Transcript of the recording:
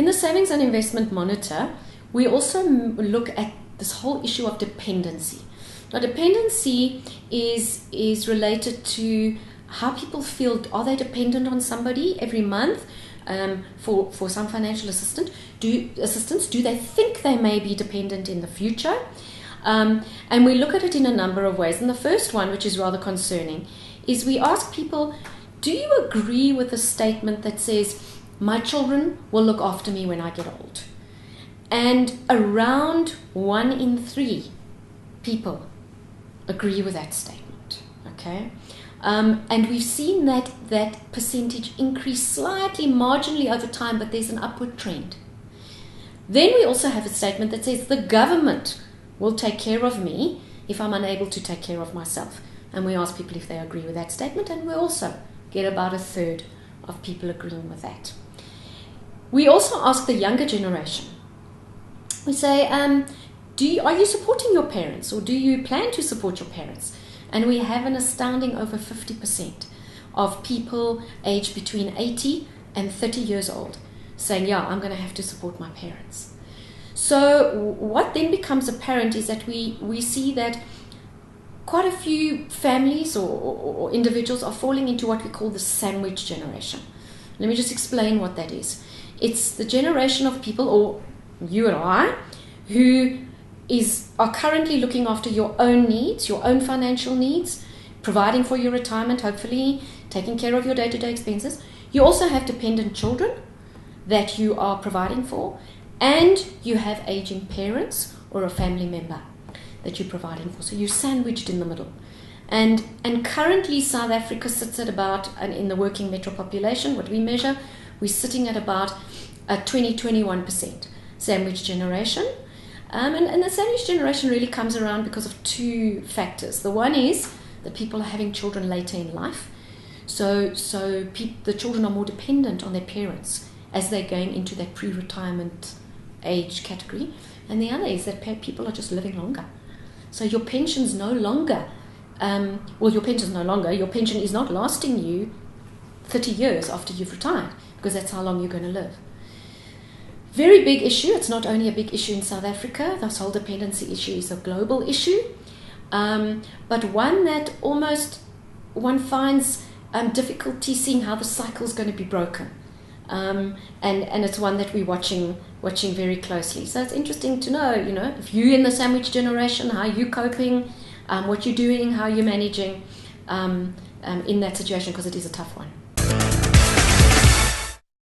In the Savings and Investment Monitor, we also look at this whole issue of dependency. Now, dependency is related to how people feel. Are they dependent on somebody every month for some financial assistance? Do they think they may be dependent in the future? And we look at it in a number of ways. And the first one, which is rather concerning, is we ask people, do you agree with the statement that says, my children will look after me when I get old? And around 1 in 3 people agree with that statement, okay? And we've seen that percentage increase slightly, marginally over time, but there's an upward trend. Then we also have a statement that says the government will take care of me if I'm unable to take care of myself. And we ask people if they agree with that statement, and we also get about 1/3 of people agreeing with that. We also ask the younger generation. We say, are you supporting your parents, or do you plan to support your parents? And we have an astounding over 50% of people aged between 80 and 30 years old saying, yeah, I'm going to have to support my parents. So what then becomes apparent is that we see that quite a few families or individuals are falling into what we call the sandwich generation. Let me just explain what that is. It's the generation of people, or you and I, who are currently looking after your own needs, your own financial needs, providing for your retirement, hopefully, taking care of your day-to-day expenses. You also have dependent children that you are providing for, and you have aging parents or a family member that you're providing for. So you're sandwiched in the middle. And currently South Africa sits at about, and in the working metro population, what we measure, we're sitting at about 21% sandwich generation. And the sandwich generation really comes around because of 2 factors. The one is that people are having children later in life. So the children are more dependent on their parents as they're going into that pre-retirement age category. And the other is that people are just living longer. So your pension's no longer, your pension is not lasting you 30 years after you've retired, because that's how long you're going to live. Very big issue. It's not only a big issue in South Africa. This whole dependency issue is a global issue, but one that almost one finds difficulty seeing how the cycle is going to be broken, and it's one that we're watching very closely. So it's interesting to know, if you're in the sandwich generation, how you're coping, what you're doing, how you're managing in that situation, because it is a tough one.